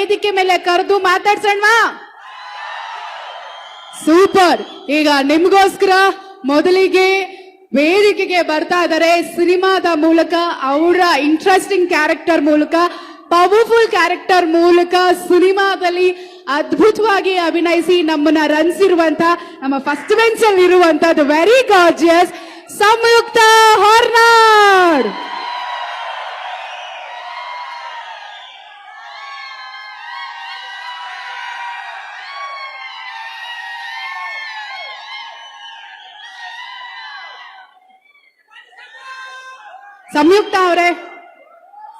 ವೇದಿಕೆ ಮೇಲೆ ಕರೆದು ಮಾತಾಡ್ಸೋಣವಾ? ಸೂಪರ್. ಈಗ ನಿಮ್ಗೋಸ್ಕರ ಮೊದಲಿಗೆ ವೇದಿಕೆಗೆ ಬರ್ತಾ ಇದ್ದಾರೆ. ಸಿನಿಮಾದ ಮೂಲಕ ಅವರ ಇಂಟ್ರೆಸ್ಟಿಂಗ್ ಕ್ಯಾರೆಕ್ಟರ್ ಮೂಲಕ, ಪವರ್ಫುಲ್ ಕ್ಯಾರೆಕ್ಟರ್ ಮೂಲಕ ಸಿನಿಮಾದಲ್ಲಿ ಅದ್ಭುತವಾಗಿ ಅಭಿನಯಿಸಿ ನಮ್ಮನ್ನ ರಂಜಿಸಿರುವಂತ ನಮ್ಮ ಫಸ್ಟ್ ಬೆಂಚ್ ಅಲ್ಲಿ ಇರುವಂತದ್ದು ವೆರಿ ಗಾರ್ಜಿಯಸ್ ಸಂಯುಕ್ತ ಹೊರ್ನಾಡ್. ಸಂಯುಕ್ತ ಅವರೇ,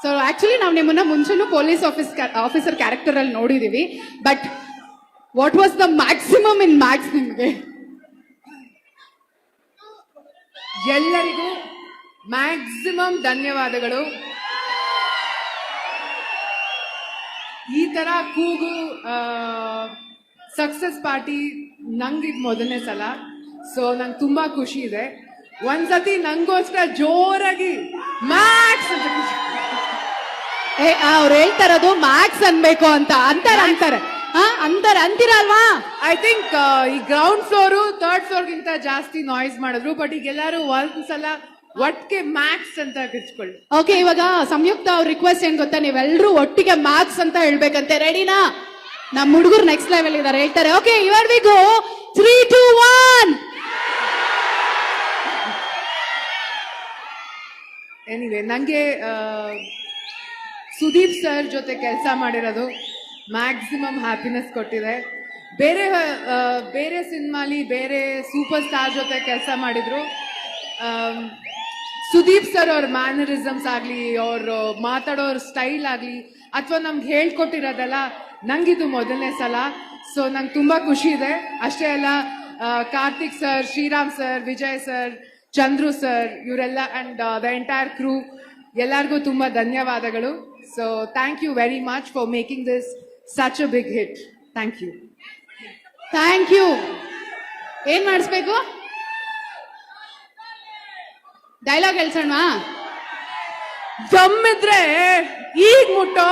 ಸೊ ಆಕ್ಚುಲಿ ನಾವು ನಿಮ್ಮನ್ನ ಮುಂಚೆನೂ ಪೊಲೀಸ್ ಆಫೀಸರ್ ಕ್ಯಾರೆಕ್ಟರ್ ಅಲ್ಲಿ ನೋಡಿದೀವಿ, but what was the maximum in Max ನಿಮಗೆ? ಎಲ್ಲರಿಗೂ ಮ್ಯಾಕ್ಸಿಮಮ್ ಧನ್ಯವಾದಗಳು. ಈ ತರ ಕೂಗು ಸಕ್ಸಸ್ ಪಾರ್ಟಿ ನಂಗಿದ್ ಮೊದಲನೇ ಸಲ, ಸೊ ನಂಗೆ ತುಂಬಾ ಖುಷಿ ಇದೆ. ಒಂದ್ಸತಿ ನಂಗೋಸ್ಕರ ಜೋರಾಗಿ ಮ್ಯಾಕ್ಸ್ ಅಂತ ಅವ್ರು ಹೇಳ್ತಾರದು ಮ್ಯಾಕ್ಸ್ ಅನ್ಬೇಕು ಅಂತ ಅಂತಾರೆ ಅಂತೀರಲ್ವಾ? ಐ ಥಿಂಕ್ ಈ ಗ್ರೌಂಡ್ ಫ್ಲೋರು ಥರ್ಡ್ ಫ್ಲೋರ್ ಗಿಂತ ಜಾಸ್ತಿ ನಾಯ್ಸ್ ಮಾಡಿದ್ರು, ಬಟ್ ಈಗ ಎಲ್ಲರೂ ಒಂದ್ಸಲ ಒಟ್ಟಿಗೆ ಮ್ಯಾಕ್ಸ್ ಅಂತ ಕಿರ್ಚ್ಕೊಳ್ಳಿ. ಓಕೆ, ಇವಾಗ ಸಂಯುಕ್ತ ಅವ್ರ ರಿಕ್ವೆಸ್ಟ್ ಏನ್ ಗೊತ್ತಾ, ನೀವೆಲ್ಲರೂ ಒಟ್ಟಿಗೆ ಮ್ಯಾಕ್ಸ್ ಅಂತ ಹೇಳ್ಬೇಕಂತೆ. ರೆಡಿನಾ? ನಮ್ಮ ಹುಡುಗರು ನೆಕ್ಸ್ಟ್ ಲೆವೆಲ್ ಇದಾರೆ, ಹೇಳ್ತಾರೆ. ಓಕೆ, ಇವರ್ ವಿ ಗೋ 3, 2, 1. ಎನಿವೆ, ನಂಗೆ ಸುದೀಪ್ ಸರ್ ಜೊತೆ ಕೆಲಸ ಮಾಡಿರೋದು ಮ್ಯಾಕ್ಸಿಮಮ್ ಹ್ಯಾಪಿನೆಸ್ ಕೊಟ್ಟಿದೆ. ಬೇರೆ ಸಿನಿಮಾಲಿ ಬೇರೆ ಸೂಪರ್ ಸ್ಟಾರ್ ಜೊತೆ ಕೆಲಸ ಮಾಡಿದ್ರು. ಸುದೀಪ್ ಸರ್ ಅವ್ರ ಮ್ಯಾನರಿಸಮ್ಸ್ ಆಗಲಿ, ಅವ್ರ ಮಾತಾಡೋರ್ ಸ್ಟೈಲ್ ಆಗಲಿ, ಅಥವಾ ನಮ್ಗೆ ಹೇಳ್ಕೊಟ್ಟಿರೋದೆಲ್ಲ ನಂಗಿದು ಮೊದಲನೇ ಸಲ. ಸೊ ನಂಗೆ ತುಂಬ ಖುಷಿ ಇದೆ. ಅಷ್ಟೇ ಅಲ್ಲ, Karthik sir, Shriram sir, Vijay sir, Chandru sir, ಇವರೆಲ್ಲ ಅಂಡ್ ದ ಎಂಟೈರ್ ಕ್ರೂ ಎಲ್ಲರಿಗೂ ತುಂಬ ಧನ್ಯವಾದಗಳು. So thank you very much for making this such a big hit. Thank you. Thank you. ಏನ್ ಮಾಡಿಸ್ಬೇಕು? ಡೈಲಾಗ್ ಹೇಳ್ಸೋಣ. ದಮ್ಮಿದ್ರೆ ಈಗ ಮುಟ್ಟೋ.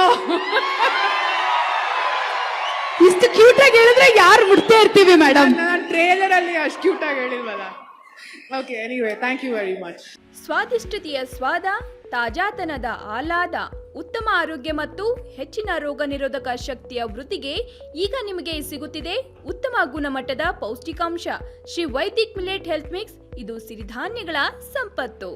ಇಷ್ಟು ಕ್ಯೂಟ್ ಆಗಿ ಹೇಳಿದ್ರೆ ಯಾರು ಮುಟ್ತಾ ಇರ್ತೀವಿ ಮೇಡಮ್. ನಾನು ಟ್ರೇಲರ್ ಅಲ್ಲಿ ಅಷ್ಟು ಕ್ಯೂಟ್ ಆಗಿ ಹೇಳಿಲ್ವಲ್ಲ. Okay, anyway, thank you very much. ಸ್ವಾದಿಷ್ಟತೆಯ ಸ್ವಾದ, ತಾಜಾತನದ ಆಹ್ಲಾದ, ಉತ್ತಮ ಆರೋಗ್ಯ ಮತ್ತು ಹೆಚ್ಚಿನ ರೋಗ ನಿರೋಧಕ ಶಕ್ತಿಯ ವೃದ್ಧಿಗೆ ಈಗ ನಿಮಗೆ ಸಿಗುತ್ತಿದೆ ಉತ್ತಮ ಗುಣಮಟ್ಟದ ಪೌಷ್ಟಿಕಾಂಶ Shri Vaidik millet health mix. ಇದು ಸಿರಿಧಾನ್ಯಗಳ ಸಂಪತ್ತು.